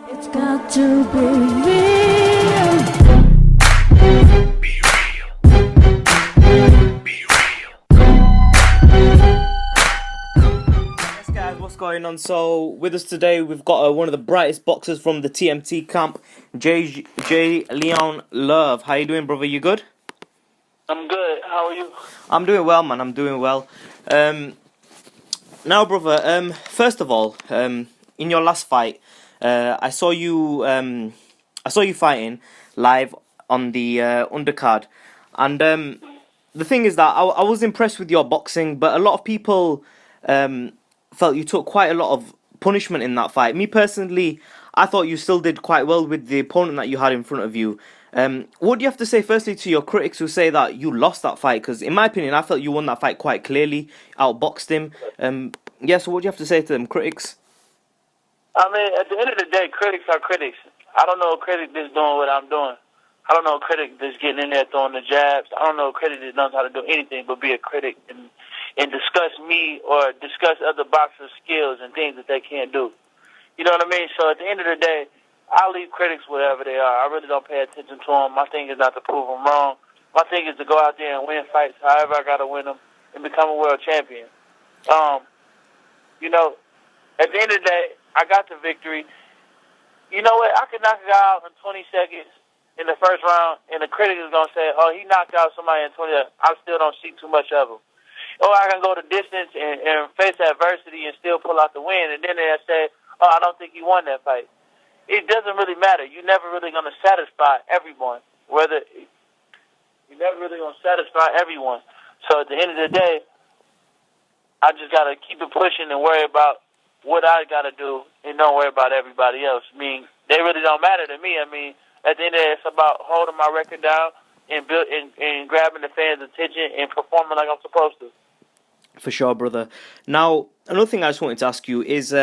It's got to be real. Be real. Be real. Yes, guys, what's going on? So, with us today, we've got one of the brightest boxers from the TMT camp, J. Leon Love. How you doing, brother? You good? I'm good. How are you? I'm doing well, man. I'm doing well. Now, brother. First of all, in your last fight, I saw you. I saw you fighting live on the undercard, and the thing is that I was impressed with your boxing, but a lot of people felt you took quite a lot of punishment in that fight. Me personally, I thought you still did quite well with the opponent that you had in front of you. What do you have to say, firstly, to your critics who say that you lost that fight? Because, in my opinion, I felt you won that fight quite clearly, outboxed him. Yeah, so what do you have to say to them critics? I mean, at the end of the day, critics are critics. I don't know a critic that's doing what I'm doing. I don't know a critic that's getting in there throwing the jabs. I don't know a critic that knows how to do anything but be a critic and discuss me or discuss other boxers' skills and things that they can't do. You know what I mean? So at the end of the day, I leave critics wherever they are. I really don't pay attention to them. My thing is not to prove them wrong. My thing is to go out there and win fights however I got to win them and become a world champion. You know, at the end of the day, I got the victory. You know what? I could knock a guy out in 20 seconds in the first round, and the critic is going to say, oh, he knocked out somebody in 20 seconds. I still don't see too much of him. Or I can go the distance and face adversity and still pull out the win, and then they'll say, oh, I don't think he won that fight. It doesn't really matter. You're never really going to satisfy everyone. You're never really going to satisfy everyone. So at the end of the day, I just got to keep it pushing and worry about what I got to do and don't worry about everybody else. I mean, they really don't matter to me. I mean, at the end of the day, it's about holding my record down and grabbing the fans' attention and performing like I'm supposed to. For sure, brother. Now, another thing I just wanted to ask you is,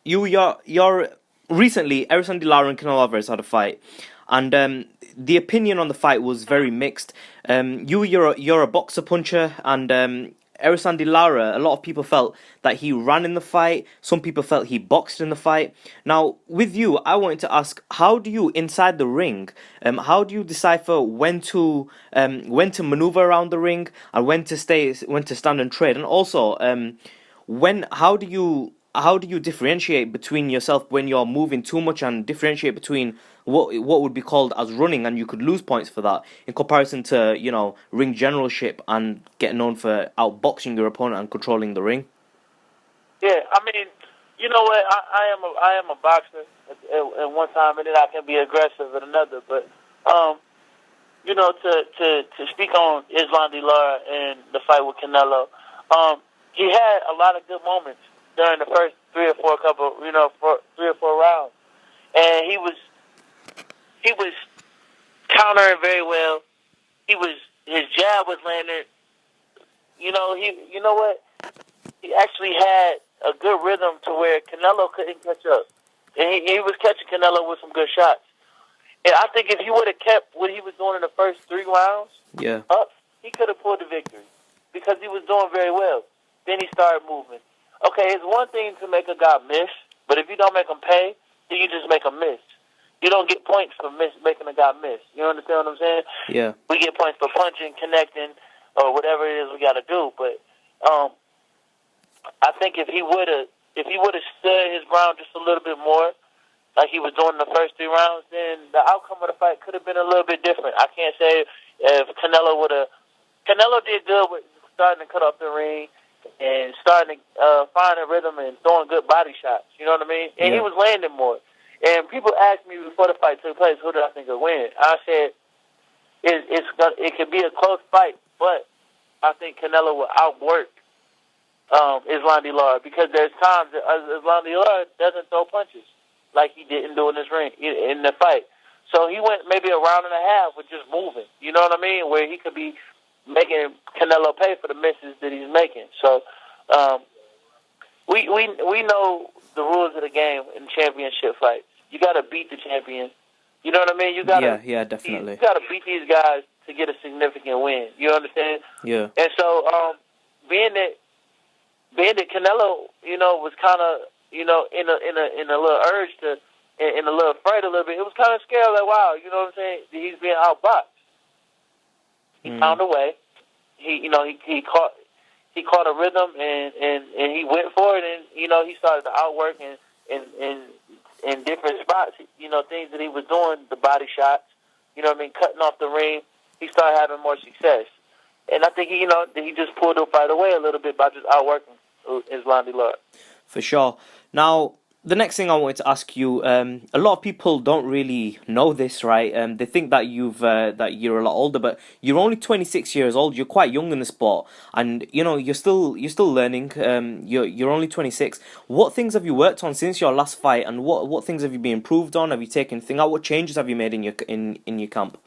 your recently, Erison De Lara and Canelo Alvarez had a fight, and the opinion on the fight was very mixed. You're a boxer puncher, and Erison De Lara, a lot of people felt that he ran in the fight. Some people felt he boxed in the fight. Now, with you, I wanted to ask, how do you, inside the ring, how do you decipher when to maneuver around the ring and when to stand and trade, and also how do you differentiate between yourself when you're moving too much and differentiate between what would be called as running, and you could lose points for that, in comparison to, ring generalship and getting known for outboxing your opponent and controlling the ring? Yeah, I mean, you know what? I am a boxer at one time, and then I can be aggressive at another. But to speak on Islam De Lara and the fight with Canelo, he had a lot of good moments during the first three or four rounds, and he was countering very well. His jab was landing. You know what? He actually had a good rhythm to where Canelo couldn't catch up, and he was catching Canelo with some good shots. And I think if he would have kept what he was doing in the first 3 rounds up, he could have pulled the victory because he was doing very well. Then he started moving. Okay, it's one thing to make a guy miss, but if you don't make him pay, then you just make him miss. You don't get points for making a guy miss. You understand what I'm saying? Yeah. We get points for punching, connecting, or whatever it is we got to do. But I think if he would have stood his ground just a little bit more, like he was doing in the first 3 rounds, then the outcome of the fight could have been a little bit different. I can't say if Canelo did good with starting to cut off the ring and starting to find a rhythm and throwing good body shots. You know what I mean? And he was landing more. And people asked me before the fight took place, who did I think would win? I said it could be a close fight, but I think Canelo will outwork Islam De Lara, because there's times that Islam De Lara doesn't throw punches like he didn't do in this ring in the fight. So he went maybe a round and a half with just moving. You know what I mean? Where he could be making Canelo pay for the misses that he's making. So we know the rules of the game in championship fights. You got to beat the champion. You know what I mean? You got definitely. You got to beat these guys to get a significant win. You understand? Yeah. And so being that Canelo, was kind of, in a little urge to and a little afraid a little bit. It was kind of scary. Like, wow, you know what I'm saying? He's being outboxed. He found a way. He caught a rhythm and he went for it, and he started to outwork in different spots. Things that he was doing, the body shots. Cutting off the ring. He started having more success, and I think he just pulled the fight away a little bit by just outworking Islam Lord. For sure. Now, the next thing I wanted to ask you, a lot of people don't really know this, right? They think that you're a lot older, but you're only 26 years old. You're quite young in the sport, and you're still learning. You're only 26. What things have you worked on since your last fight, and what things have you been improved on? Have you taken anything out? What changes have you made in your camp?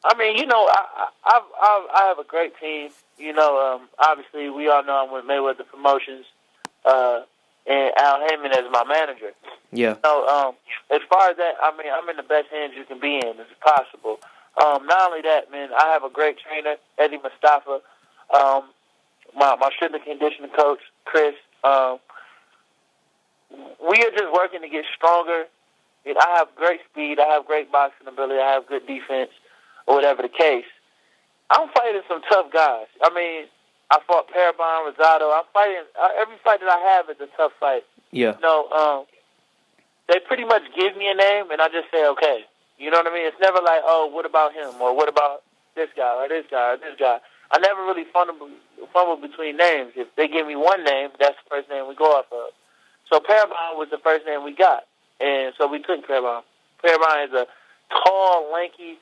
I mean, I have a great team. Obviously, we all know I'm with Mayweather Promotions. And Al Heyman as my manager. Yeah. So, as far as that, I mean, I'm in the best hands you can be in, as possible. Not only that, man, I have a great trainer, Eddie Mustafa. My strength and conditioning coach, Chris. We are just working to get stronger. And I have great speed. I have great boxing ability. I have good defense, or whatever the case. I'm fighting some tough guys. I mean, I fought Parabon, Rosado. I'm fighting. Every fight that I have is a tough fight. Yeah. They pretty much give me a name, and I just say, okay. You know what I mean? It's never like, oh, what about him? Or what about this guy, or this guy, or this guy? I never really fumble between names. If they give me one name, that's the first name we go off of. So Parabon was the first name we got. And so we took Parabon. Parabon is a tall, lanky,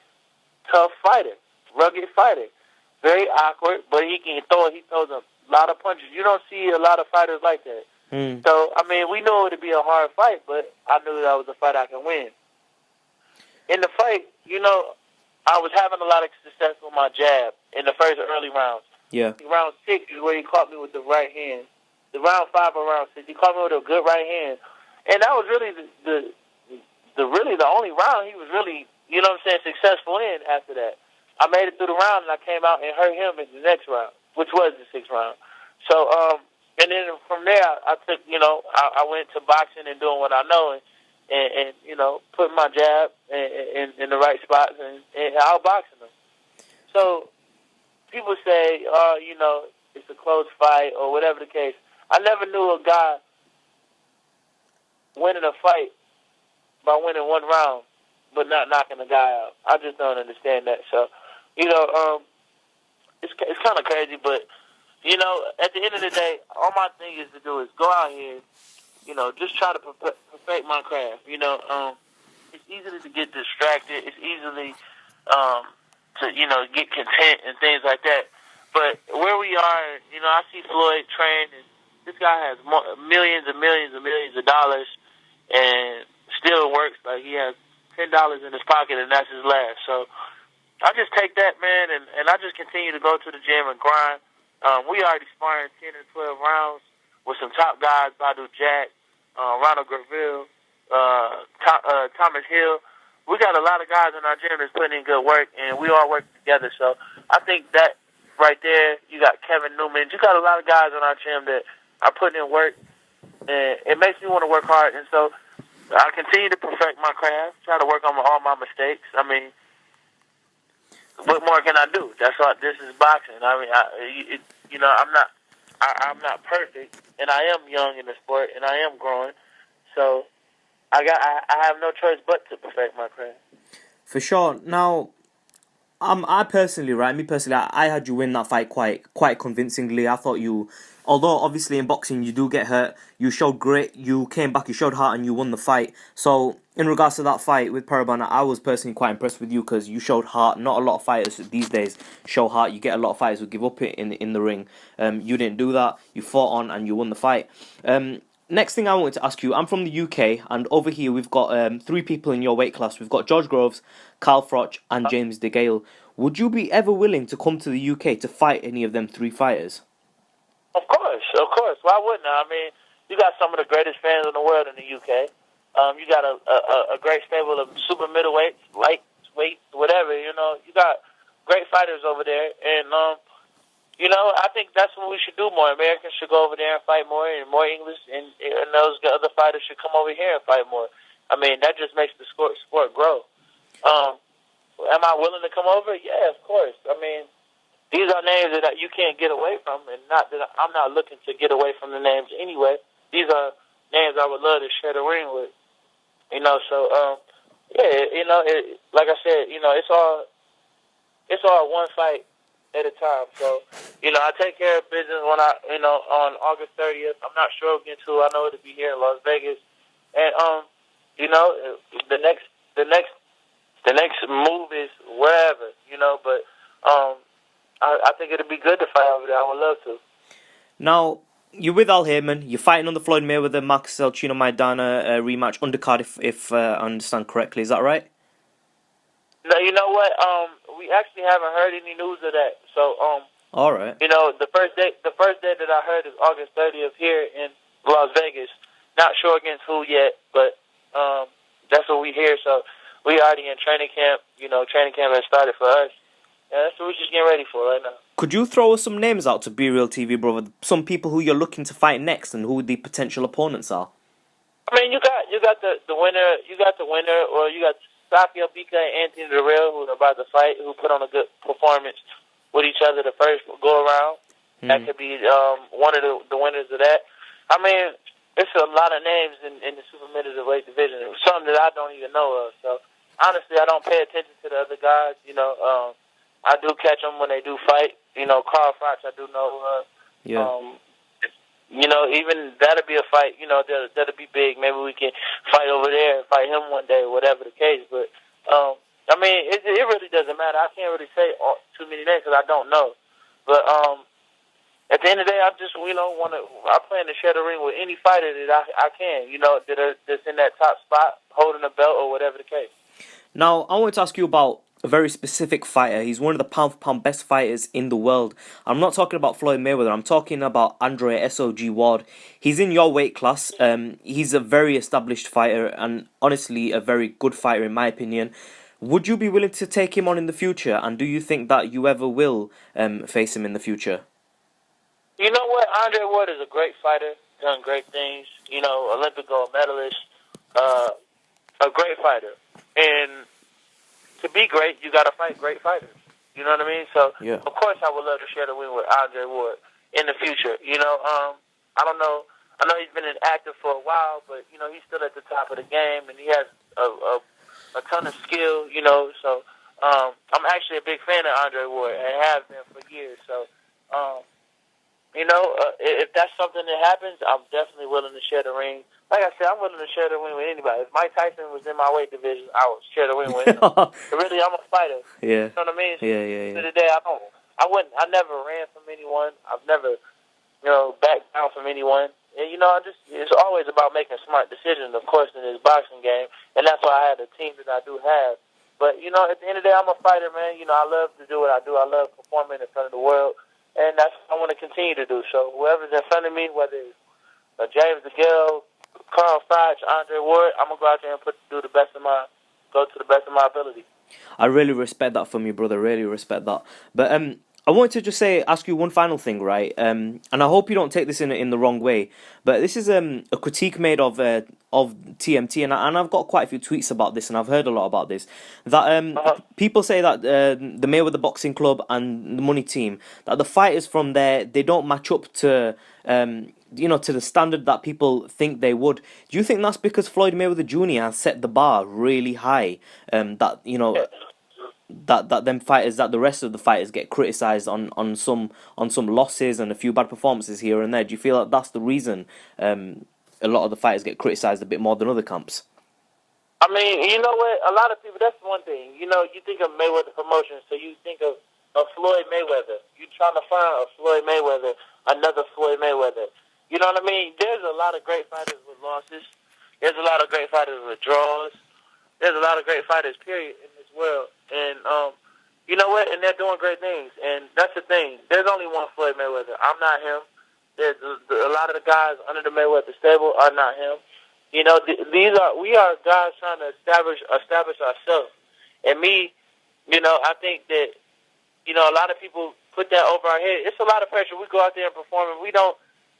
tough fighter, rugged fighter. Very awkward, but he can throw. He throws a lot of punches. You don't see a lot of fighters like that. So, I mean, we knew it would be a hard fight, but I knew that was a fight I could win. In the fight, I was having a lot of success with my jab in the first early rounds. Yeah. Round 6 is where he caught me with the right hand. The round 5 or round 6, he caught me with a good right hand. And that was really the only round he was really, successful in after that. I made it through the round, and I came out and hurt him in the next round, which was the 6th round. So, and then from there, I took, I went to boxing and doing what I know, and putting my jab in the right spots and outboxing them. So, people say, it's a close fight or whatever the case. I never knew a guy winning a fight by winning one round, but not knocking a guy out. I just don't understand that. So, it's kind of crazy, but, at the end of the day, all my thing is to do is go out here, just try to perfect my craft. It's easy to get distracted. It's easily to, get content and things like that. But where we are, I see Floyd train, and this guy has millions and millions and millions of dollars and still works like he has $10 in his pocket, and that's his last. So I just take that, man, and I just continue to go to the gym and grind. We already sparring 10 and 12 rounds with some top guys, Badu Jack, Ronald Graville, Thomas Hill. We got a lot of guys in our gym that's putting in good work, and we all work together. So I think that right there, you got Kevin Newman. You got a lot of guys in our gym that are putting in work, and it makes me want to work hard. And so I continue to perfect my craft, try to work on all my mistakes. I mean, what more can I do? That's why this is boxing. I mean, I'm not perfect, and I am young in the sport, and I am growing. So I have no choice but to perfect my craft. For sure. Now, I personally, I had you win that fight quite convincingly. I thought although obviously in boxing you do get hurt, you showed grit, you came back, you showed heart, and you won the fight. So in regards to that fight with Parabana, I was personally quite impressed with you because you showed heart. Not a lot of fighters these days show heart. You get a lot of fighters who give up in the ring. You didn't do that. You fought on and you won the fight. Next thing I wanted to ask you, I'm from the UK, and over here we've got 3 people in your weight class. We've got George Groves, Carl Froch, and James DeGale. Would you be ever willing to come to the UK to fight any of them 3 fighters? Of course. Why wouldn't I? I mean, you got some of the greatest fans in the world in the UK. You got a great stable of super middleweights, lightweights, whatever. You got great fighters over there, and I think that's what we should do more. Americans should go over there and fight more, and more English, and those other fighters should come over here and fight more. I mean, that just makes the sport grow. Am I willing to come over? Yeah, of course. I mean, these are names that you can't get away from, and not that I'm not looking to get away from the names anyway. These are names I would love to share the ring with. So yeah, like I said, it's all one fight at a time. So, I take care of business when on August 30th. I'm not sure against who. I know it'll be here in Las Vegas, and the next move is wherever, But I think it'd be good to fight over there. I would love to. Now, you're with Al Heyman. You're fighting on the Floyd Mayweather Marcus Chino Maidana rematch undercard, if I understand correctly. Is that right? No, you know what? We actually haven't heard any news of that. So, all right. The first day that I heard is August 30th here in Las Vegas. Not sure against who yet, but that's what we hear. So we already in training camp. Training camp has started for us. Yeah, that's what we're just getting ready for right now. Could you throw us some names out to Be Real TV, brother? Some people who you're looking to fight next, and who the potential opponents are. I mean, you got the winner. You got the winner, or you got Sakio Bika and Anthony Durrell, who are about to fight, who put on a good performance with each other the first go around. That could be one of the winners of that. I mean, it's a lot of names in the super middleweight division. Some that I don't even know of. So honestly, I don't pay attention to the other guys. I do catch them when they do fight. Carl Froch, I do know. Even that'll be a fight. That'll be big. Maybe we can fight over there and fight him one day, whatever the case. But I mean, it really doesn't matter. I can't really say too many names because I don't know. But at the end of the day, I just I plan to share the ring with any fighter that I can. That's in that top spot, holding a belt or whatever the case. Now, I wanted to ask you about a very specific fighter. He's one of the pound-for-pound best fighters in the world. I'm not talking about Floyd Mayweather. I'm talking about Andre S.O.G. Ward. He's in your weight class. He's a very established fighter and honestly a very good fighter in my opinion. Would you be willing to take him on in the future? And do you think that you ever will face him in the future? You know what? Andre Ward is a great fighter. Done great things. Olympic gold medalist. A great fighter. And to be great, you got to fight great fighters. You know what I mean? So, yeah. Of course, I would love to share the win with Andre Ward in the future. I don't know. I know he's been inactive for a while, but he's still at the top of the game, and he has a ton of skill. So I'm actually a big fan of Andre Ward and have been for years. So, if that's something that happens, I'm definitely willing to share the ring. Like I said, I'm willing to share the ring with anybody. If Mike Tyson was in my weight division, I would share the ring with him. But really, I'm a fighter. Yeah. You know what I mean? Yeah. To the day, I never ran from anyone. I've never, backed down from anyone. And, it's always about making smart decisions, of course, in this boxing game. And that's why I have the team that I do have. But, at the end of the day, I'm a fighter, man. I love to do what I do. I love performing in front of the world. And that's what I want to continue to do. So whoever's in front of me, whether it's James DeGale, Carl Froch, Andre Ward, I'm gonna go out there and go to the best of my ability. I really respect that from you, brother. Really respect that. But I wanted to just ask you one final thing, right? And I hope you don't take this in the wrong way. But this is a critique made of TMT, and I've got quite a few tweets about this, and I've heard a lot about this. That people say that the Mayweather Boxing Club and the Money Team, that the fighters from there, they don't match up to to the standard that people think they would. Do you think that's because Floyd Mayweather Jr. has set the bar really high? That them fighters, that the rest of the fighters get criticised on some losses and a few bad performances here and there. Do you feel like that's the reason a lot of the fighters get criticised a bit more than other camps? I mean, you know what? A lot of people, that's one thing. You think of Mayweather Promotions, so you think of Floyd Mayweather. You're trying to find a Floyd Mayweather, another Floyd Mayweather. You know what I mean? There's a lot of great fighters with losses. There's a lot of great fighters with draws. There's a lot of great fighters, period, in this world. And, you know what? And they're doing great things. And that's the thing. There's only one Floyd Mayweather. I'm not him. There's a lot of the guys under the Mayweather stable are not him. We are guys trying to establish ourselves. And me, I think that, a lot of people put that over our head. It's a lot of pressure. We go out there and perform, and we don't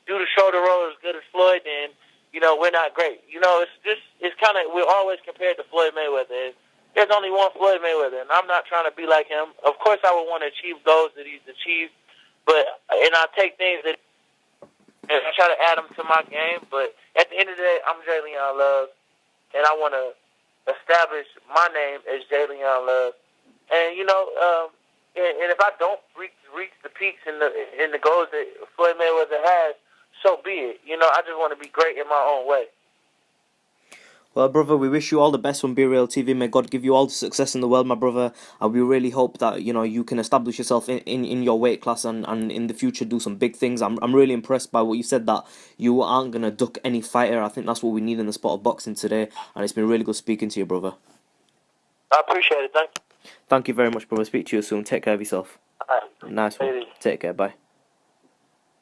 do the shoulder roll as good as Floyd, then we're not great. It's kind of, we're always compared to Floyd Mayweather. There's only one Floyd Mayweather, and I'm not trying to be like him. Of course, I would want to achieve goals that he's achieved, and I take things that and I try to add them to my game. But at the end of the day, I'm Jalen Love, and I want to establish my name as Jalen Love. And and if I don't reach the peaks and the goals that Floyd Mayweather has, so be it. I just want to be great in my own way. Well, brother, we wish you all the best on Be Real TV. May God give you all the success in the world, my brother. And we really hope that you can establish yourself in your weight class and in the future do some big things. I'm really impressed by what you said, that you aren't gonna duck any fighter. I think that's what we need in the sport of boxing today. And it's been really good speaking to you, brother. I appreciate it. Thank you. Thank you very much, brother. Speak to you soon. Take care of yourself. All right. Nice one. Take care. Bye.